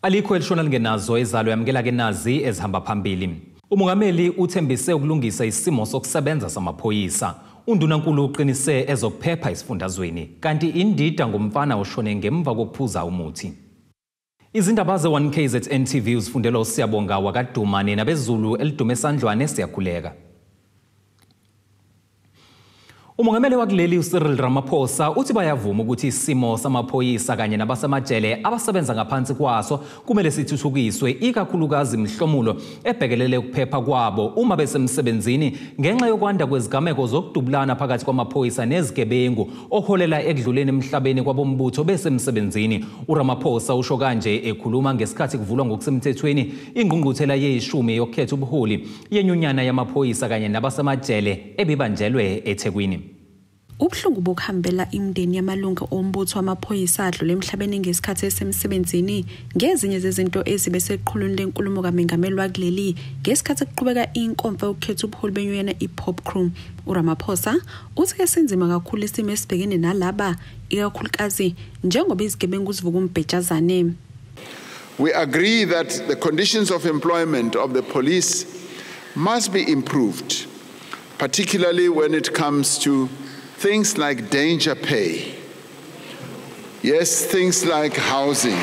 Alikho elishona lingenazo ezalo yamkela ke nazi ezihamba phambili. Umengameli Uthembise ukulungisa isimo sokusebenza samaphoyisa. Undunankulu uqinise ezokuphepha isifundazweni, kanti indida ngomfana oshone ngemva kokuphuza umuthi. Izindaba ze1KZN TV uzifundelwa uSiyabonga wakadumane nabezulu elidume esandlwane siyakhuleka. Umengameli wakuleli uCyril Ramaphosa uthi bayavuma ukuthi isimo samaphoyisa kanye nabasemajele abasebenza ngaphansi kwaso kumele sithuthukiswe ikakhulukazi imihlomulo ebhekelele ukuphepha kwabo uma besemsebenzini ngenxa yokwanda kwezigameko zokudubulana phakathi kwamaphoyisa nezigebengu oholela ekudluleni emhlabeni kwabombutho besemsebenzini. uRamaphosa usho kanje ekhuluma ngesikhathi kuvulwa ngokusemthethweni ingqungquthela ye-10 yokukhetha ubuholi yenyunyana yamaphoyisa kanye nabasemajele ebibanjelwe eThekwini. Ubuhlungu bokuhambela imindeni yamalunga ombutho wamaphoyisa adlule emhlabeni ngesikhathi esemsebenzini ngezinye zezinto ezibe seqhulwini lenkulumo kaMengameli wakuleli ngesikhathi kuqhubeka inkomfa yokukhetha ubuholi benyunyana iPop Crew. uRamaphosa uthi ke sinzima kakhulu isimo esibhekene nalaba ikakhulukazi njengoba izigebengu zivuka umbhejazane. We agree that the conditions of employment of the police must be improved, particularly when it comes to things like danger pay. Yes, things like housing.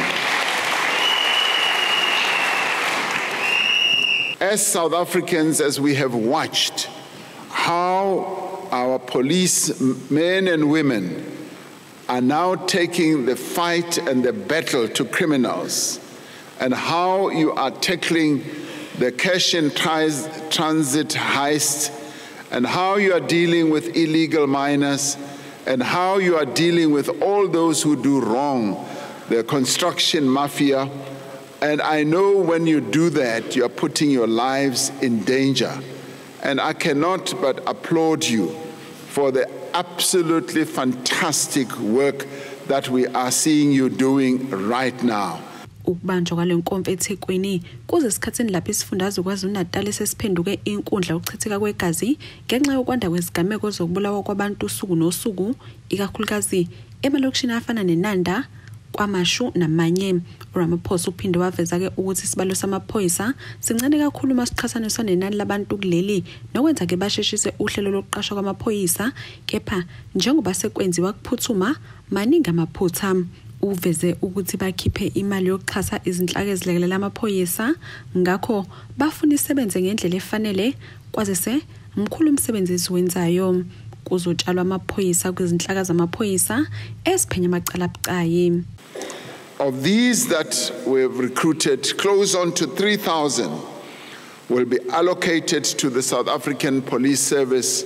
As South Africans, as we have watched how our police men and women are now taking the fight and the battle to criminals, and how you are tackling the cash and transit heist, and how you are dealing with illegal miners, and how you are dealing with all those who do wrong, the construction mafia. And I know when you do that, you are putting your lives in danger. And I cannot but applaud you for the absolutely fantastic work that we are seeing you doing right now. Ukubanjwa kwalenkomfa eThekwini kuze isikhathini lapho isifundazwe KwaZulu-Natal sesiphenduke inkundla yokuchitheka kwegazi ngenxa yokwanda kwezigameko zokubulawa kwabantu usuku nosuku ikakhulukazi emalokishini afana neNanda, KwaMashu namanye. uRamaphosa uphinde waveza ke ukuthi isibalo samaphoyisa sincane kakhulu masiqhathaniswa nenani labantu kuleli nokwenza ke basheshise uhlelo lokuqashwa kwamaphoyisa kepha njengoba sekwenziwa kuphuthuma maningi amaphutha. Uveze ukuthi bakhiphe imali yokuxhasa izinhlaka ezilekelela amaphoyisa ngakho bafuna isebenze ngendlela efanele kwazise mkhulu umsebenzi wenzayo kuzotshalwa amaphoyisa kwizinhlaka zamaphoyisa esiphenya amacala abucayi. Of these that we have recruited, close on to 3,000 will be allocated to the South African Police Service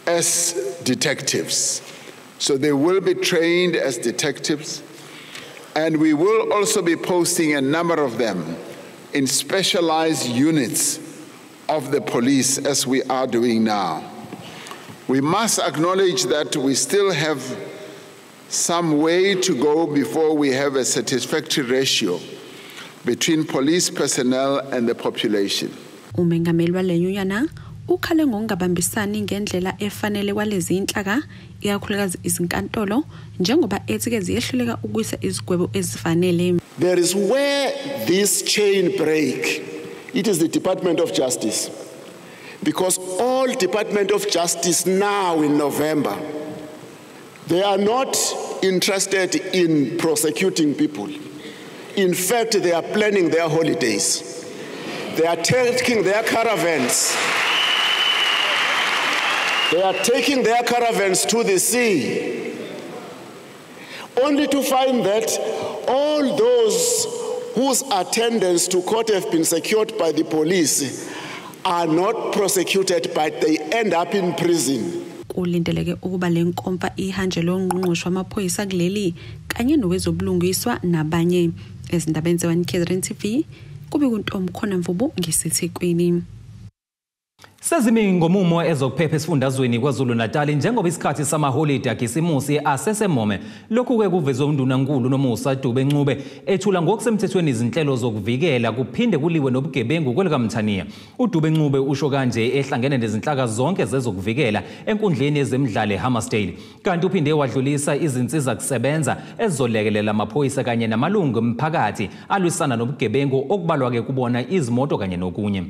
as detectives. So they will be trained as detectives, and we will also be posting a number of them in specialized units of the police as we are doing now. We must acknowledge that we still have some way to go before we have a satisfactory ratio between police personnel and the population. Umengameli walenyunyana ukhale ngokungabambisani ngendlela efanele kwalezi inhlaka ikakhulukazi izinkantolo njengoba ethi ke ziyehluleka ukuyisa izigwebo ezifanele. There is where this chain break. It is the Department of Justice. Because all Department of Justice now in November, they are not interested in prosecuting people. In fact, they are planning their holidays. They are taking their caravans. They are taking their caravans to the sea, only to find that all those whose attendance to court have been secured by the police are not prosecuted, but they end up in prison. Kulindeleke ukuba lenkomfa ihanjelwe ungqongqoshe wamaphoyisa kuleli kanye nokwezobulungiswa nabanye. Ezindabeni ze1KZN TV kube kuntomkhona Mvubu ngeseThekwini. Sezimi ngomumo ezokuphepha esifundazweni KwaZulu-Natal njengoba isikhathi samaholide akisimusi asesemome lokhu ke kuvezwe uNdunankulu noMusa Dube-Ncube ethula ngokusemthethweni izinhlelo zokuvikela kuphinde kuliwe nobugebengu kwelikaMthaniya. uDube-Ncube usho kanje ehlangene nezinhlaka zonke zezokuvikela enkundleni yezemidlalo eHammersdale kanti uphinde wadlulisa izinsiza kusebenza ezizolekelela amaphoyisa kanye namalungu omphakathi alwisana nobugebengu okubalwa ke kubona izimoto kanye nokunye.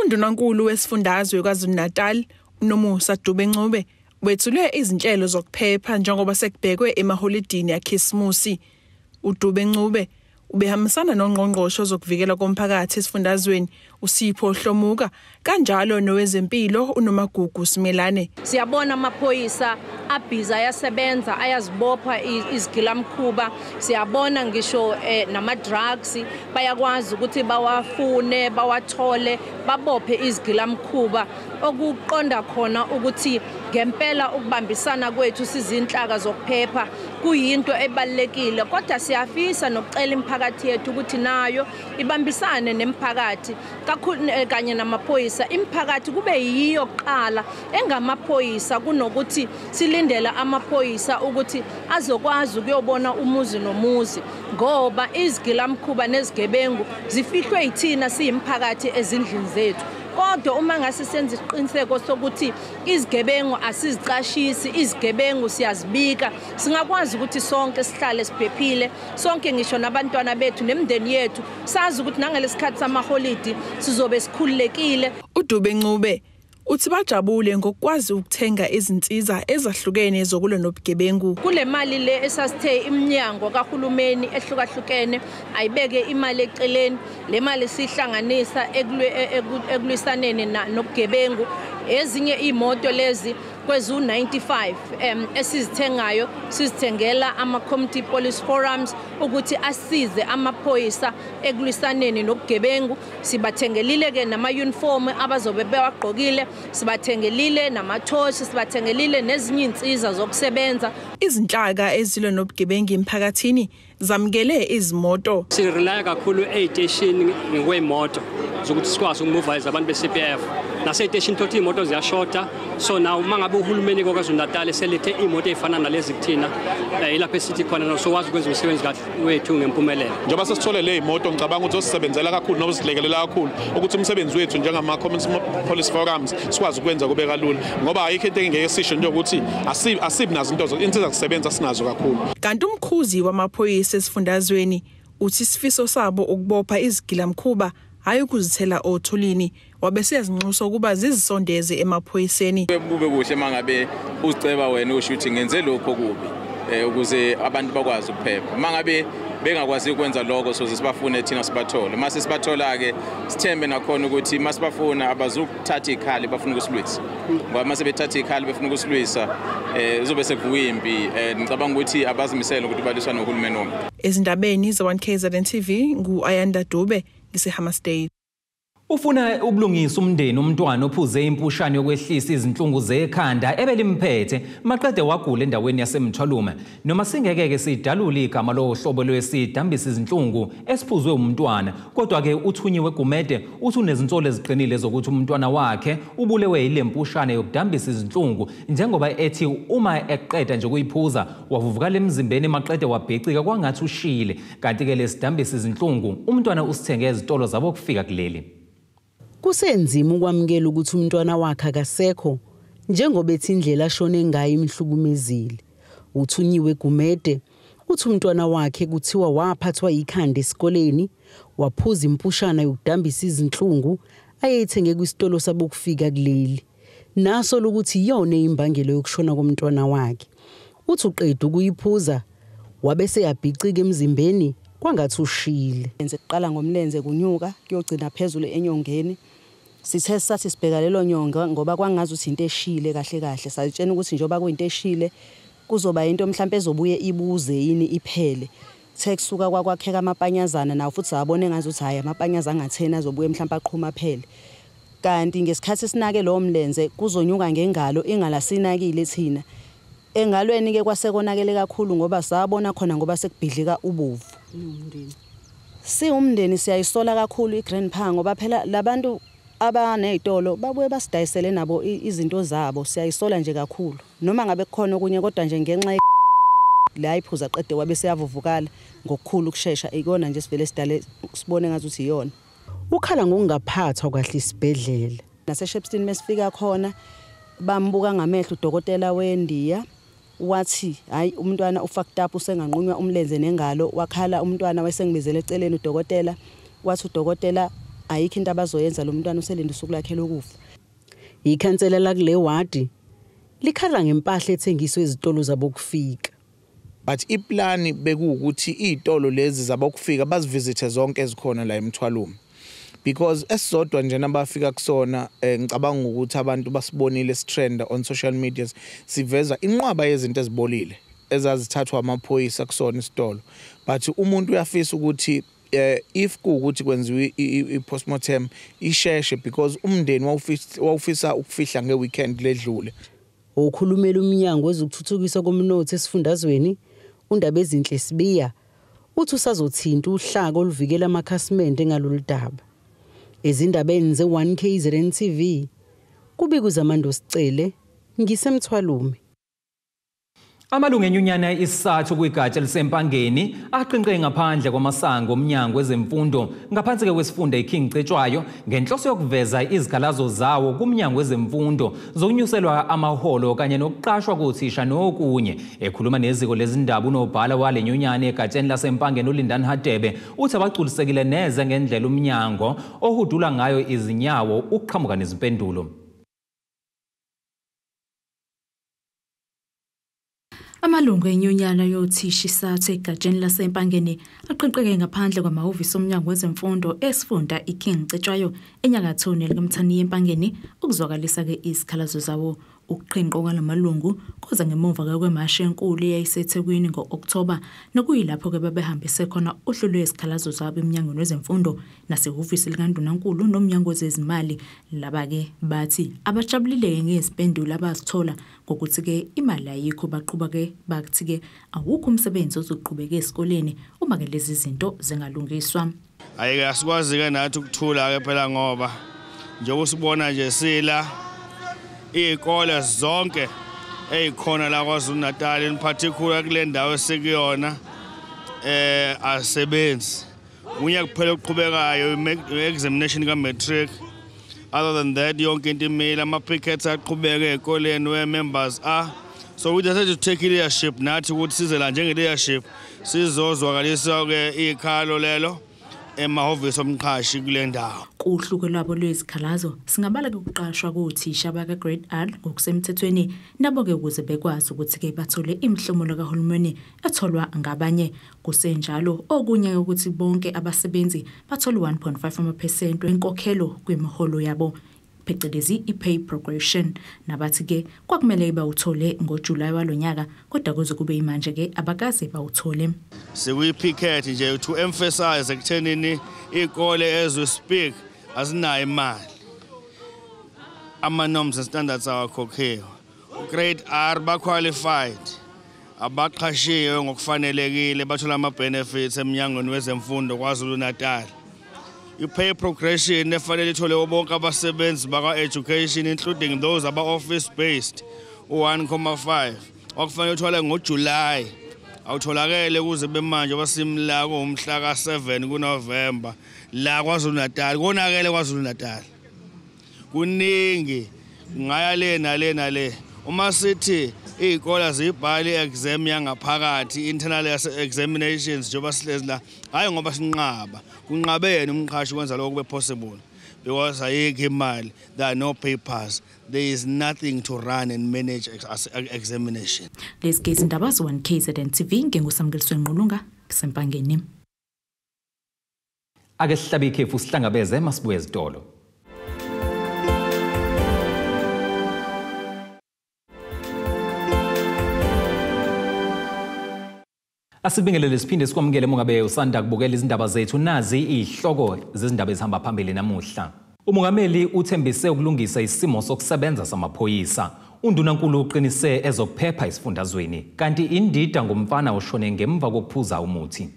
uNdunankulu wesifundazwe KwaZulu-Natal noMusa Dube-Ncube wethule izinhlelo zokuphepha njengoba sekubhekwe emaholidini yaKhisimusi. uDube-Ncube ubehambisana nongqongqoshe zokuvikela komphakathi esifundazweni uSipho Hlomuka kanjalo nowezempilo uNomagugu Simelane. Siyabona amaphoyisa abhiza ayasebenza ayazibopha izigilamkhuba, siyabona ngisho nama drugs bayakwazi ukuthi bawafune bawathole babophe izigilamkhuba okuqonda khona ukuthi ngempela ukubambisana kwethu sizinhlaka zokuphepha kuyinto ebalekile kodwa siyafisa nokucela imphakathi yethu ukuthi nayo ibambisane nemphakathi kakhulu kanye namaphoyisa imphakathi kube yiyo qala engamaphoyisa kunokuthi silindela amaphoyisa ukuthi azokwazi ukuyobona umuzi nomuzi ngoba izigilamkhuba nezigebengu zifihlwe yithina siyimphakathi ezindlini zethu. Kodwa uma ngase senze isiqiniseko sokuthi izigebengu asizicashisi izigebengu siyazibika singakwazi ukuthi sonke sihlale siphephile sonke ngisho nabantwana bethu nemndeni yethu sazi ukuthi nangalesikhathi samaholidi sizobe sikhululekile. uDube-Ncube uthi bajabule ngokwazi ukuthenga izinsiza ezahlukene zokulwa nobugebengu. Kule mali le esasithe iminyango kahulumeni ehlukahlukene ayibeke imali eceleni le mali sihlanganisa ekulwisaneni nobugebengu ezinye imoto lezi kwezu 95 esizithengayo sizithengela ama-community police forums ukuthi asize amaphoyisa ekulwisaneni nobugebengu. Sibathengelile ke nama-uniform abazobe bewagqokile, sibathengelile namathoshi, sibathengelile nezinye insiza zokusebenza. Izinhlaka ezilwa nobugebengu emphakathini zamukele izimoto. Sirelaya kakhulu ey'teshini ngokwemoto zokuthi sikwazi ukumuvayiza abantu be-CPF. Nasey'teshini thothi iy'moto ziyashota so now mangabe uhulumeni KwaZulu-Natal selethe iy'moto ey'fana nalezi kuthina ilapho esithi khona sokwazi ukwenza umsebenzi wethu ngempumelelo. Njengoba sesithole le imoto ngicabanga ukuthi osisebenzela kakhulu noma silekelela kakhulu ukuthi umsebenzi wethu njengama-community police forums sikwazi ukwenza kube kalula ngoba ayikho into engeke sisho nje ukuthi asibi nazo insiza kusebenza sinazo kakhulu. Kanti umkhuzi wamaphoyisa esifundazweni uthi isifiso sabo ukubopha izigilamkhuba hayi ukuzithela othulini wabese yazinxusa ukuba zizisondeze emaphoyiseni. Kube kuhle mangabe uziceba wena usho ukuthi ngenze lokho kubi ukuze abantu bakwazi ukuphepha. Mangabe bengakwazi ukwenza lokho soze sibafune thina sibathole. Mase sibathola ke sithembe nakhona ukuthi masibafuna abazukuthatha ikhali bafuna ukusilwisa. Ngoba mase bethatha ikhali befuna ukusilwisa uzobe sekuvuka impi ngicabanga ukuthi abazimisela ukuthi baliswa nohulumeni wonke. Ezindabeni ze1KZN TV ngu-Ayanda Dube ngiseHammersdale. Ufuna ukulungisa umndeni umntwana ophuze impushane yokwehlisa izinhlungu zekhanda ebelimphethe maqede wagula endaweni yaseMthwalume noma singeke sidalule igama lohlobo lwesidambisa izinhlungu esiphuzwe umntwana kodwa ke uthunyiwe Gumede uthi unezinsolo eziqinile zokuthi umntwana wakhe ubulewe ilempushane yokudambisa izinhlungu njengoba ethi uma eqeda nje ukuyiphuza wavuvukala emzimbeni maqede wabhecika kwangathi ushile kanti ke lesidambisa izinhlungu umntwana usithenge ezitolo zabo kufika kuleli. Kusenzima ukwamukela ukuthi umntwana wakhe akasekho njengoba ethi indlela ashone ngayo imhlukumezile. Uthunyiwe Gumede uthi umntwana wakhe kuthiwa waphathwa ikhanda esikoleni waphuza impushana yokudambisa izinhlungu ayeyithenge kwisitolo sabo kufika kuleli. Naso lokuthi iyona imbangelo yokushona komntwana wakhe. Uthi uqeda ukuyiphuza wabese yabhicika emzimbeni kwangathi ushile. Lenze kuqala ngomlenze kunyuka kuyogcina phezulu enyongeni. Sithe sathi sibheka lelo nyonga ngoba kwangazi ukuthi into eshile kahle kahle sayitshena ukuthi njoba kuyinto eshile kuzoba into mhlambe ezobuye ibuze yini iphele. Sekusuka kwakwakheka amapanyazana nawo futhi sabone ngazi ukuthi hayi amapanyaza angathena azobuye mhlambe aqhuma phele. Kanti ngesikhathi sinake lo mlenze kuzonyuka ngengalo ingala sinakile thina. Engalweni ke kwasekonakele kakhulu ngoba sabona khona ngoba sekubhidlika ubuvu. Si umndeni siyayisola kakhulu iGrandpa ngoba phela labantu abanezitolo babuye basidayisele nabo izinto zabo siyayisola nje kakhulu noma ngabe kukhona okunye kodwa nje ngenxa la iphuza qede wabe seyavuvukala ngokukhulu ukusheshsha ikona nje sivele sidale sibone ngathi uthi iyona ukhala ngokungaphathwa kahle isibhedlela nase-Shepstone mesifika khona bambuka ngamehlo udokotela weNdiya wathi hayi umntwana ufucked up usenganqunywa umlenze nengalo wakhala umntwana wayesengibizele eceleni udokotela wathi udokotela ayikho into abazoyenza lo mntwana uselinde usuku lakhe lokufa ikhansela la kule wadi likhala ngempahla ethengiswe ezitolo zabokufika but iplan bekuwukuthi izitolo lezi zabokufika bazivisithe zonke ezikhona la eMthwalume because esizodwa nje nabafika kusona ngicabanga ukuthi abantu basibonile strend on social media siveza inqwaba yezinto ezibolile ezazithathwa amaphoyisa kusona isitolo but umuntu uyafisa ukuthi if kuukuthi kwenziwe i-postmortem isheshe because umndeni wawufisa ukufihla ngeweekend ledlule okhulumela umnyango wezokuthuthukiswa komnotho esifundazweni undaba ezinhle sibiya uthi usazothinta uhlaka oluvikela amakhasimende ngaloludaba ezindabeni ze1KZN TV kubikuza Amando Sicele ngisemthwalume Amalungu enyunyana isathu kwigatsha elisempangeni aqinqe ngaphandle kwamasango omnyango wezemfundo ngaphansi kwesifunda iKing Cetshwayo ngenhloso yokuveza izikhalazo zawo kumnyango wezemfundo zokunyuselwa amaholo kanye nokuqashwa kothisha nokunye ekhuluma neziko lezindaba unobhala walenyunyana egatsheni lasempangeni uLindani Hadebe uthi abaculisekile neze ngendlela umnyango ohudula ngayo izinyawo ukuqhamuka nezimpendulo Amalungu enyunyana yothisha isathu egatsheni lasempangeni aqinqeke ngaphandle kwamahhovisi omnyango wezemfundo esifunda iKing Cetshwayo enyakathoni likamthani yempangeni ukuzwakalisa ke isikhalazo zawo ukuqhinqa kwalamalungu kuza ngemuva kwemashi enkulu eyayisethekwini ngo-October nokuyilapho ke babehambise khona uhlu lwezikhalazo zabo emnyangweni wezemfundo nasehhovisi likaNdunankulu nomnyango wezezimali laba ke bathi abajabulile ngezipendulo abazithola ngokuthi ke imali ayikho baqhubeka ke bathi ke awukho umsebenzi ozoqhubeka esikoleni uma ke lezi zinto zingalungiswa ayike asikwazi ke nathi ukuthula ke phela ngoba njengoba sibona nje sila izikole zonke ezikhona la kwaZulu Natal in particular kule ndawo esikuyona asebenzi unya kuphela ukuqhubekayo examination ka matric other than that yonke into imile ama pickets aqhubeka ezikoleni we members so we decided to take leadership nathi ukuthi sizela njenge leadership sizozwakalisa ke ikhalo lelo emahhovisi omqhashi kule ndawo kuhluko lwabo lwezikhalazo singabala ukuqashwa kothisha abaka grade R ngokusemthethweni nabo ke ukuze bekwazi ukuthi ke bathole imihlomulo kahulumeni etholwa ngabanye kusenjalo okunye ukuthi bonke abasebenzi bathole 1.5% wenkokhelo kwimiholo yabo phecelezi i-pay progression nabathi ke kwakumele bawuthole ngoJuly walonyaka kodwa kuze kube imanje ke abakaze bawuthole sekuyipicket nje to emphasize ekuthenini ikole as we speak azinayo imali ama norms and standards awakhokhiwe grade R ba qualified abaqhashiwe ngokufanelekile bathola ama benefits eminyangweni wezemfundo kwaZulu Natal i-pay progression efanele ithole bonke abasebenzi baka-education including those aba-office based u-1.5 okufanele uthole ngoJuly awutholakele kuze bemanje basimla kumhla ka7 kuNovember la kwaZulu Natal konakele kwaZulu Natal kuningi ngaya le uma sithi izikole zibhali exam yangaphakathi internal examinations njengoba sihlezi la hayi ngoba sinqaba kunqabene umqhashi kwenza lokho kube possible because ayikho imali there are no papers there is nothing to run and manage examination lesi case indaba zo1KZN TV ngengusamkeliswe Nqulunga kusempangeni ake sihlabe ikhefu sihlangabeze masibuye ezitolo Asibingelele siphinde sikwamukele mongabe usanda kubukela izindaba zethu nazi ihloko zezindaba ezihamba phambili namuhla. Umengameli Uthembise ukulungisa isimo sokusebenza samaphoyisa. Undunankulu uqinise ezokuphepha isifundazweni kanti indida ngomfana oshone ngemva kokuphuza umuthi.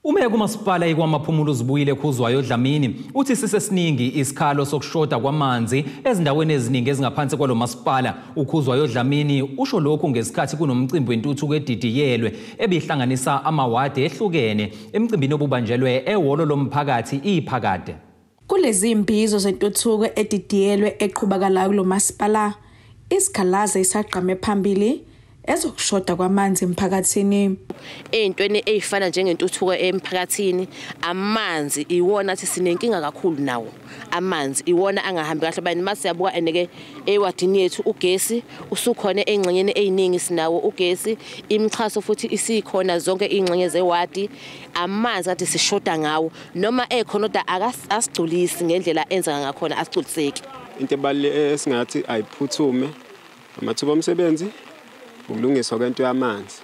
Umeya kumasipala ekwamaphumulo uzibuyile khuzwayo Dlamini uthi sisesiningi isikhalo sokushoda kwamanzi ezindaweni eziningi ezingaphansi kwalo masipala. Ukhuzwayo Dlamini usho lokhu ngesikhathi kunomcimbi wentuthuko edidiyelwe ebihlanganisa amawadi ehlukene emcimbini obubanjelwe ehholo lomphakathi iPhakade. Kulezi imbizo zentuthuko edidiyelwe eqhubakalayo kulo masipala isikhalazo isaqhame phambili ezokushoda kwamanzi emphakathini. Eyintweni ezifana njengentuthuko emphakathini, amanzi iwona athi sinenkinga kakhulu nawo. Amanzi iwona angahambi kahle bani masiyabuka eneke ewadini yethu ugesi usukhona engxenyeni eziningi sinawo ugesi, imixhaso futhi isikhona zonke ingxenye zewadi. Amanzi athi sishoda ngawo noma ekhona kodwa akasigculisi ngendlela enza ngakhona asigculiseki. Into ebalulekile esingathi ayiphuthume amathuba omsebenzi ukulungiswa kwento yamanzi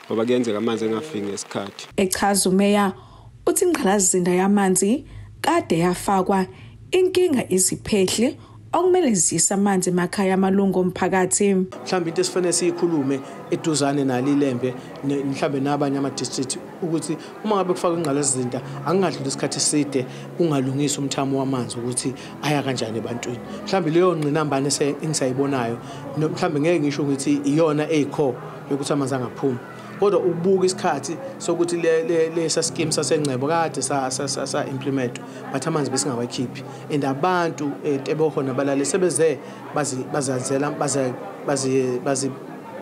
ngoba kuyenzeka amanzi engafiki ngesikhathi. Echaza umeya uthi ingqalazizinda yamanzi kade yafakwa inkinga iziphehli okumele zisa amanzi emakhaya amalungu omphakathi. Mhlawumbe into esifanele siyikhulume eduzane nali lembe mhlawumbe nabanye ama district ukuthi uma ngabe kufaka ingqalazizinda angadlula isikhathi eside kungalungisa umthamo wamanzi ukuthi aya kanjani ebantwini. Mhlawumbe leyo ngqinambane engisayibonayo mhlawumbe ngeke ngisho ukuthi iyona eyikho yokuthi amanzi angaphumi. Kodwa ukubuka isikhathi sokuthi lesa scheme sasengcebo kade sa implement but amanzi besingawakhiphi and abantu ebohona balale sebeze bazazela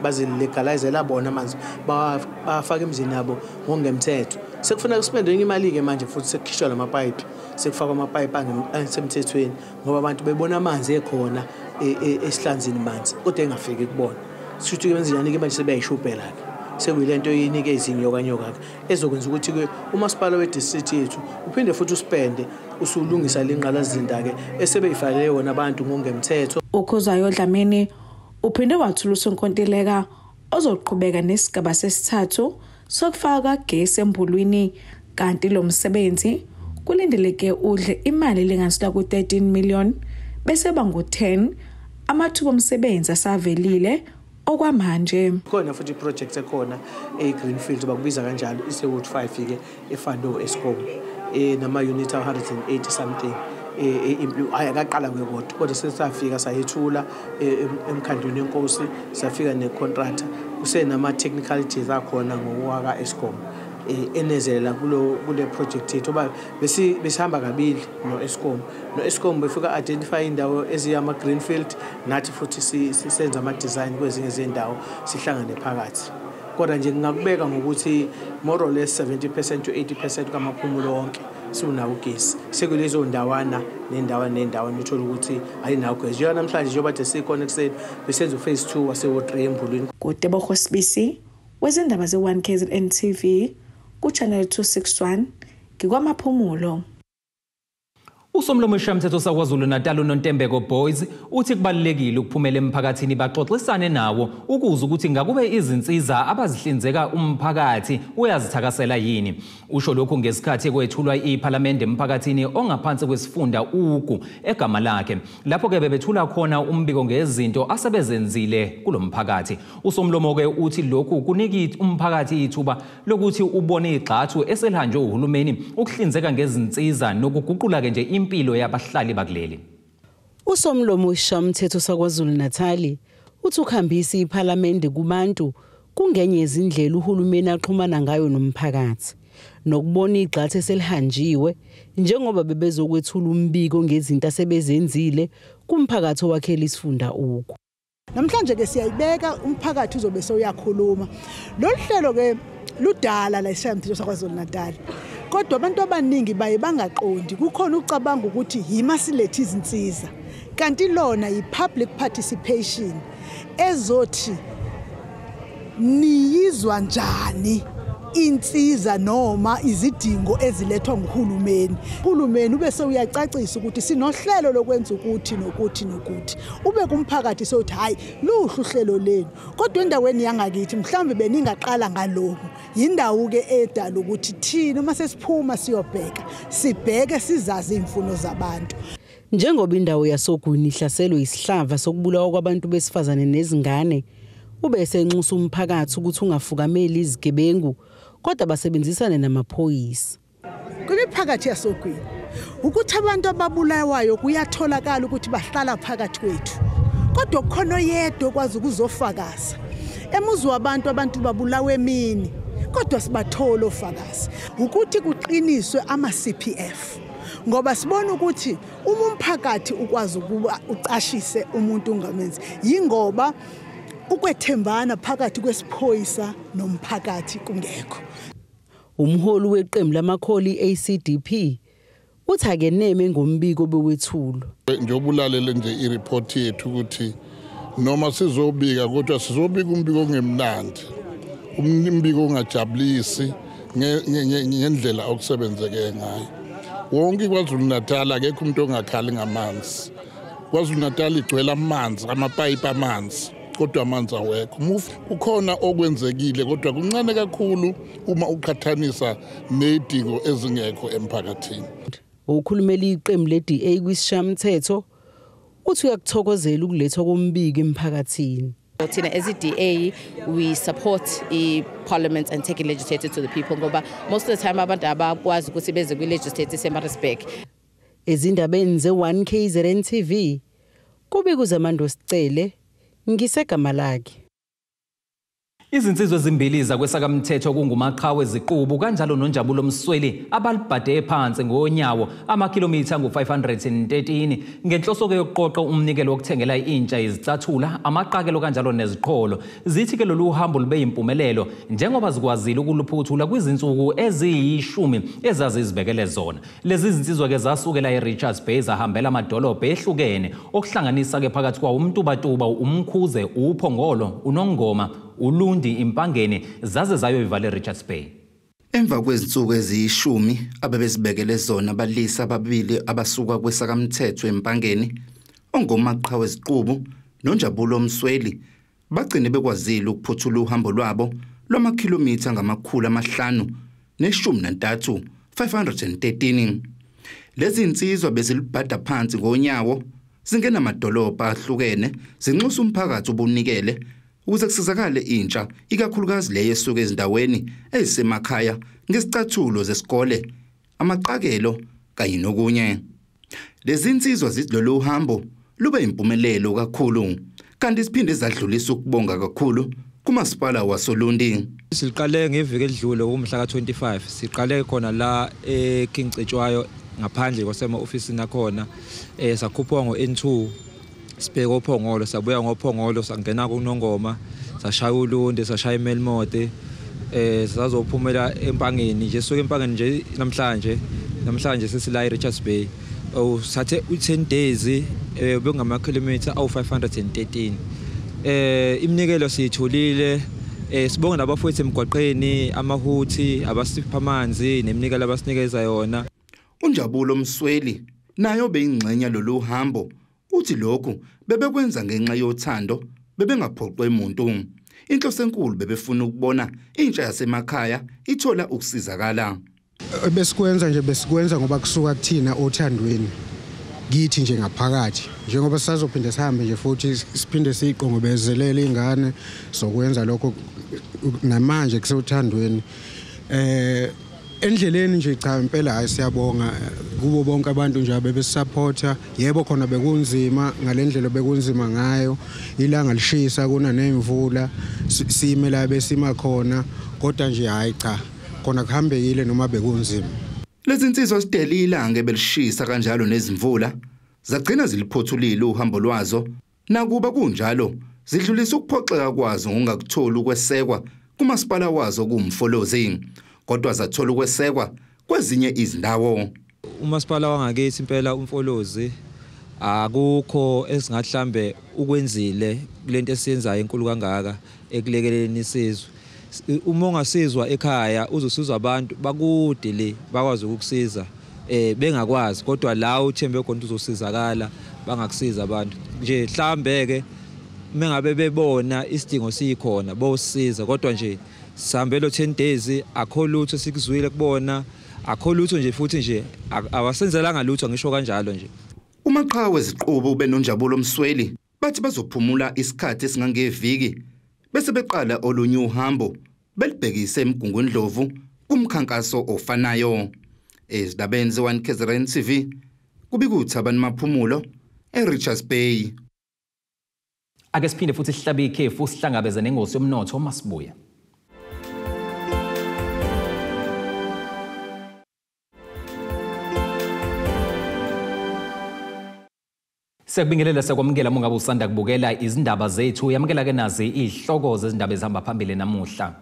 bazilegalizela bona amanzi bafaka emzini yabo ngongemthetho. Sekufanele kuspende imali ke manje futhi sekukhishwa lamapipe, sekufakwa amapipe angisemthethweni ngoba abantu bebona amanzi ekhona esihlanzini manzi kodwa engafiki kubona. Sisho ukuthi njani ke manje sebeyishubhela ke sekuyilento yinike izinyokanyoka ezokwenza ukuthi ke umasipala wedistrict yethu uphinde futhi uspende usulungisa lengqalazinda ke esebeyifakele yona abantu ngongemthetho. Ukhuzwayo Dlamini uphinde wathula usonkontileka ozoqhubeka nesigaba sesithathu sokufaka gesi embulwini kanti lo msebenzi kulindeleke udle imali lengasela ku13 million bese bangu10 amathuba omsebenzi asavelile okwamanje. Khona futhi project ekhona eGreenfield bakubiza kanjalo isewood 5 ke efando eskom nama unit 180 something ayakaqala kwekodwa kodwa sesafika sayethula emkhandweni enkosi safika necontractor kusenama technicalities akhona ngokwaka eskom enezela kule project yethu ba besihamba kabili no eskom befika identify indawo eziyama Greenfield nathi futhi sisenza ama design kwezinye izindawo sihlangane phakathi. Kodwa nje ngingakubeka ngokuthi more or less 70% to 80% kamaphumulo wonke sunawo ugesi sekulezo ndawana nendawo nithola ukuthi ayinawo ugesi. Yona namhlanje njengoba sikhona kuseni besenza phase 2 waseWard embulweni. Kodwa Uthembise wezindaba ze1 KZN TV ku channel 261 ngikwamaphumulo. Usomlomo weshamthetho saKwaZulu Natal uNontembeko Boys uthi kubalekile ukuphumela emphakathini baxoxisane nawo ukuze ukuthi ngakube izinsiza abazihlinzeka umphakathi uyazithakasela yini. Usho lokhu ngesikhathi kwethulwa iParliament emphakathini ongaphansi kwesifunda ugu egama lakhe. Lapho ke bebethula khona umbiko ngezinto asebezenzile kulomphakathi. Usomlomo ke uthi lokhu kunika umphakathi ithuba lokuthi ubone igxathu eselhanjwe uhulumeni ukuhlinzeka ngezinsiza nokuguqula ke nje impilo yabahlali bakuleli. Usomlomo weshamthetho saKwaZulu Natal uthi ukuhambisa iParliament kubantu kungenye izindlela uhulumeni axhumana ngayo nomphakathi nokubona igxathu eselihanjiwe njengoba bebezokwethula umbiko ngezinto asebezenzile kumphakathi owakhela isifunda uku. Namhlanje ke siyayibeka umphakathi uzobe soyakhuluma. Lo hlelo ke ludala la ishamthetho saKwaZulu Natal. Kodwa abantu abaningi baye bangaqondi kukhona ucabanga ukuthi yimasilethi izinsiza kanti lona yi-public participation ezothi niyizwa njani insiza noma izidingo ezilethwa nguhulumeni. Uhulumeni ubese uyacacisa ukuthi sinohlelo lokwenza ukuthi nokuthi ube kumphakathi sokuthi hayi luhlu uhlelo lenu kodwa endaweni yangakithi mhlambe beningaqala ngalokho yindawo ke edala ukuthi thina uma sesiphuma siyobheka sibheke sizazi imfuno zabantu. Njengoba indawo yaSogwini ihlaselwe isihlava sokubulawa kwabantu besifazane nezingane ubese enxusa umphakathi ukuthi ungafukameli izigebengu kodwa basebenzisana namaphoyisa. Kuliphakathi yasogwini ukuthi abantu ababulawayo kuyatholakala ukuthi bahlala phakathi kwethu, kodwa khona oyedwa kwazi ukuzofakaza emuzwa abantu babulawe emini, kodwa sibathola ofakazi ukuthi kuqiniswe ama-CPF, ngoba sibona ukuthi uma umphakathi ukwazi ukuba uqashise umuntu ungamenzi yingoba ukwethembana phakathi kwesiphoyisa nomphakathi kungekho. Umholi weqembu lamakholi ACDP uthi ake neme ngombiko bewethulo. Njengoba ulalele nje ireport yethu ukuthi noma sizobika kodwa sizobika umbiko ongemnandi, umbiko ongajabulisi ngendlela okusebenzeke ngayo. Wonke KwaZulu-Natal akekho umuntu ongakhali ngamanzi. KwaZulu-Natal igcwele amanzi, amapayipi amanzi, kodwa amanzi awekho. Ukhona okwenzekile kodwa kuncane kakhulu uma uqhathanisa nezidingo ezingekho emphakathini. Ukhulumela iqembu le-DA kwisishayamithetho uthi uyakuthokozela ukulethwa kombiko emphakathini. Thina as i-DA we support i-parliament and take legislated to the people ngoba most of the time abantu abakwazi ukuthi beze kwi-legislative eMaritzburg. Ezindabeni ze1 KZN TV kubika uZamando Sicele ngisegama lakhe. Izinsizwa ezimbili zakwesakamthetho kungumaqhawe eziqubu kanjalo noNjabulo Msweli abalibhade phansi ngonyawo amakhilomitha ngu513 ngenhloso yokuqoqa umnikelo wokuthengela intsha izicatshula amaqakelo kanjalo neziqholo. Zithi ke lolu hambo lube impumelelo njengoba zikwazile ukuluphuthula kwizinsuku eziyishumi ezazizibekele zona. Lezi zinsizwa ke zasukela eRichards Bay zahambela amadolobha ehlukene okuhlanganisa ke phakathi kwa uMtubatuba, uMkhuze, uPhongolo, uNongoma, uLundi, Impangeni zaze zayoyivala eRichards Bay. Emva kwezinsuku eziyishumi ababezibekele zona abalisa ababili abasuka kwesakamthetho eMpangeni ongomaqhawe eziqubu noNjabulo Msweli bagcine bekwazile ukuphuthula uhambo lwabo lwamakhilomitha ngamakhulu amahlanu ne13 513. Lezi insizwa bezilibhada phansi ngonyawo zingena amadolobha ahlukene zinxusa umphakathi obunikele ukuze kusizakale intsha ikakhulukazi leyo esuka ezindaweni ezisemakhaya ngesicathulo zesikole, amaqakelo kanye nokunye. Lezi insizwa zithi lolu uhambo lube impumelelo kakhulu kanti siphinde zadlulisa ukubonga kakhulu kumasipala wasoLundi. Siqale ngeviki edlule umhla ka25 siqale khona la eKing Cetshwayo ngaphandle kwasema-ofisini nakhona sakhupha ngo-N2 sibheka oPhongolo, sabuya ngoPhongolo sangena kuNongoma, sashaya uLundi, sashaya eMelmote, sazophumela eMpangeni nje suka eMpangeni nje namhlanje sesila eRichards Bay. Sathe u10 days bengamakhilomitha awu513. Iminikelo siyitholile, sibonga nabafowethu emgwaqeni, amahuthi, abasipha amanzi neminikelo abasinikeza yona. uNjabulo Msweli nayo beyingxenye lolu hambo uthi lokhu bebekwenza ngenxa yothando bebengaphoqwe umuntu. Inhloso enkulu bebefuna ukubona intsha yasemakhaya ithola ukusizakala. Besikwenza ngoba kusuka kuthina othandweni kithi nje ngaphakathi, njengoba sisazophinde sihambe nje futhi siphinde siqongobezelele ingane sokwenza lokho namanje kusewuthandweni. Endleleni nje cha impela hayi siyabonga kubo bonke abantu nje abebesupporta. Yebo khona bekunzima ngalendlela bekunzima ngayo, ilanga lishisa kuna nemvula simela besima khona, kodwa nje hayi cha khona kuhambekile noma bekunzima. Lezi insizwa sidela ilanga belishisa kanjalo nezimvula zagcina ziliphothulile uhambo lwazo, nakuba kunjalo zidlulisa ukuphoxeka kwazo ngokungakutholi ukwesekwa kumasipala wazo kuMfolozi, kodwa zathola ukwesekwa kwezinye izindawo. Umasipala wangakithi impela uMfolozi akukho esingathi ukwenzile kulento esiyenzayo enkulu kangaka ekulekeleleni isizwe. Uma ungasizwa ekhaya uzosizwa abantu bakude le bakwazi ukukusiza bengakwazi, kodwa la uthembe khona uzosizakala bangakusiza abantu nje. Mhlambe ke mengabe bebona isidingo sikhona bosiza, kodwa nje sihambelo 10 days akho lutho sikuzwile kubona, akho lutho nje futhi nje awasenzelanga lutho ngisho kanjalo nje. Umaqhawe eziqubu benoNjabulo Msweli bathi bazophumula isikhathi esingangeviki bese beqala olunye uhambo belibhekise eMgungundlovu kumkhankaso ofanayo. Ezindabeni ze-1 KZN TV kubika uThabani Maphumulo eRichards Bay. Ake siphinde futhi sihlabe ikhefu sihlangabeze nengosi yomnotho masibuya. Siyakubingelela sekwamukela mongabe usanda kubukela izindaba zethu yamukela ke nazi izihloko zezindaba ezihamba phambili namuhla.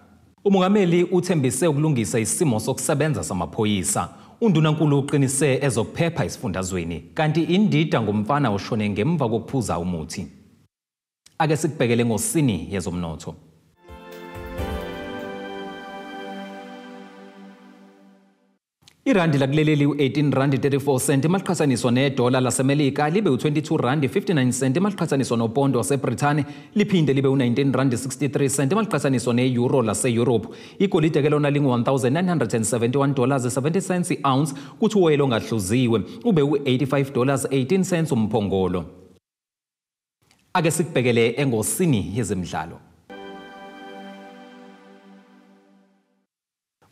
Umengameli Uthembise ukulungisa isimo sokusebenza samaphoyisa. Undunankulu uqinise ezokuphepha isifundazweni kanti indida ngomfana oshone ngemva kokuphuza umuthi. Ake sikubhekele ngosini yezomnotho. Irandi lakuleleli u-18.34 maliqhathaniswa nedola lasemelika libe u-22.59 maliqhathaniswa nopondo waseBrithani liphinde libe u-19.63 maliqhathaniswa ne-euro lase-Europe. Igolide ke lona lingu-$1,971.70 i-ounce kuthi uwoyela ongahluziwe ube u-$85.18 umphongolo. Ake sikubhekele engosini yezemidlalo.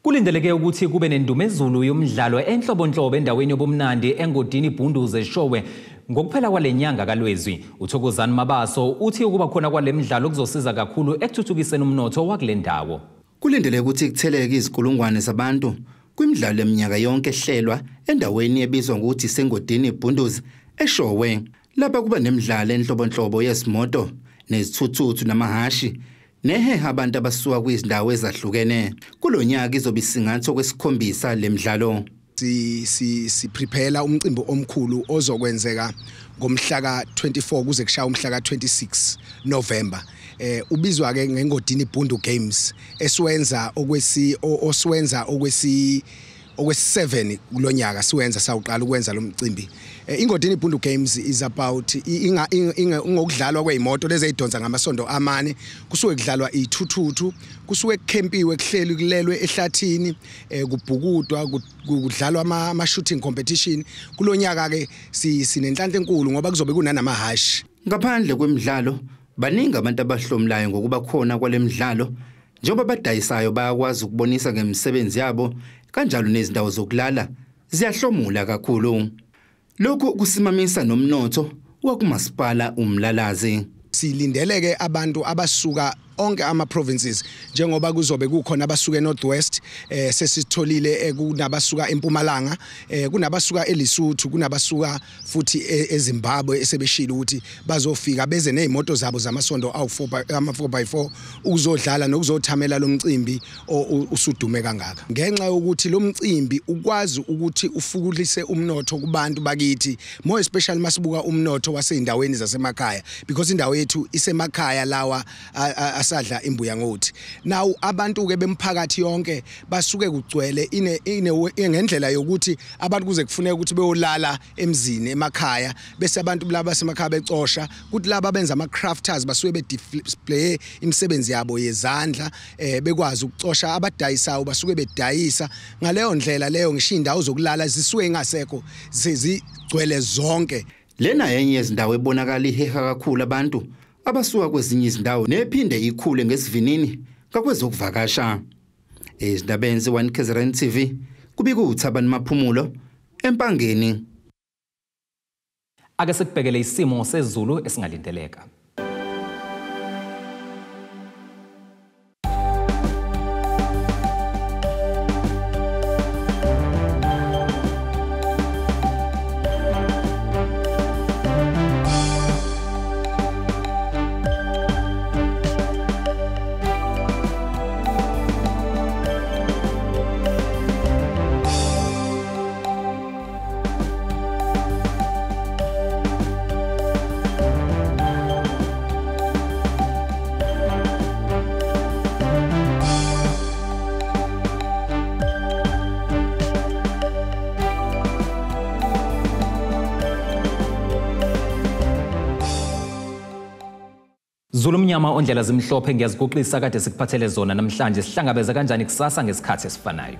Kulindeleke ukuthi kube nendumezulu yomdlalo enhlobonhlobo endaweni yobumnandi engodini ibhunduze eshowe ngokuphela kwalenyanga kaLwezi. uThokozani Mabaso uthi ukuba khona kwalemidlalo kuzosiza kakhulu ekuthuthukiseni umnotho wakule ndawo. Kulindeleke ukuthi kutheleke izikulungwane zabantu kwimidlalo eminyaka yonke ehlelwa endaweni ebizwa ngokuthi sengodini ibhunduze eshowe. Lapha kuba nemidlalo enhlobonhlobo yezimoto nezithuthuthu namahashi neheha abantu abasuka kwizindawo ezahlukene. Kulonyaka izobe isingatho kwesikhombisa lemidlalo. Siprepare umcimbi omkhulu ozokwenzeka ngomhla ka24 kuze kushaya umhla ka26 November. Ubizwa ke ngengodini ibhundu games esiwenza okwesi7 kulonyaka siwenza sawuqala ukwenza lo mcimbi. Ingodini ibhundu games is about ngokudlalwa kweimoto lezi ezidonsa ngamasondo amane, kusuke kudlalwa ithuthuthu, kusuke kukhempiwe kuhleli kulelwe ehlathini, kubhukudwa kudlalwa ama shooting competition. Kulonyaka ke sinenhlanhla enkulu ngoba kuzobe kunanamahashi. Ngaphandle kwemidlalo baningi abantu abahlomulayo ngokuba khona kwalemidlalo njengoba badayisayo bayakwazi ukubonisa ngemisebenzi yabo kanjalo nezindawo zokulala ziyahlomula kakhulu. Lokhu kusimamisa nomnotho wakumasipala uMlalazi. Silindeleke abantu abasuka onke ama provinces njengoba kuzobe kukhona abasuka eNorthwest, sesitholile kunabasuka eMpumalanga, kunabasuka eLesotho, kunabasuka futhi eZimbabwe esebeshila ukuthi bazofika beze nezimoto zabo zamasondo ama4x4 ukuzodlala nokuzothamela lo mcimbi usudume kangaka. Ngenxa yokuthi lo mcimbi ukwazi ukuthi ufukulise umnotho kubantu bakithi, more especially masibuka umnotho waseyindaweni zasemakhaya because indawo yethu isemakhaya lawa asadla imbuya ngothi. Now abantu ke bemphakathi yonke basuke kugcwele ngendlela yokuthi abantu kuze kufuneka ukuthi beyolala emzini emakhaya bese abantu laba basemakhaya becosha kuthi laba benza ama crafters basuke be display imisebenzi yabo yezandla bekwazi ukucosha abadayisayo basuke bedayisa. Ngaleyo ndlela leyo ngisho indawo zokulala zisuke ngasekho sezigcwele zonke. Lena yenye yezindawo ebonakala iheha kakhulu abantu abasuka kwezinye izindawo nephinde ikhule ngesivinini kakwezokuvakasha. Ezindabeni ze-1 KZN TV kubika uThabani Maphumulo eMpangeni. Ake sikubhekele isimo sezulu esingalindeleka. Zulumnyama ondlela zimhlophe ngiyaziguqisa kade sikuphathele zona namhlanje sihlangabeza kanjani kusasa ngesikhathi esifanayo.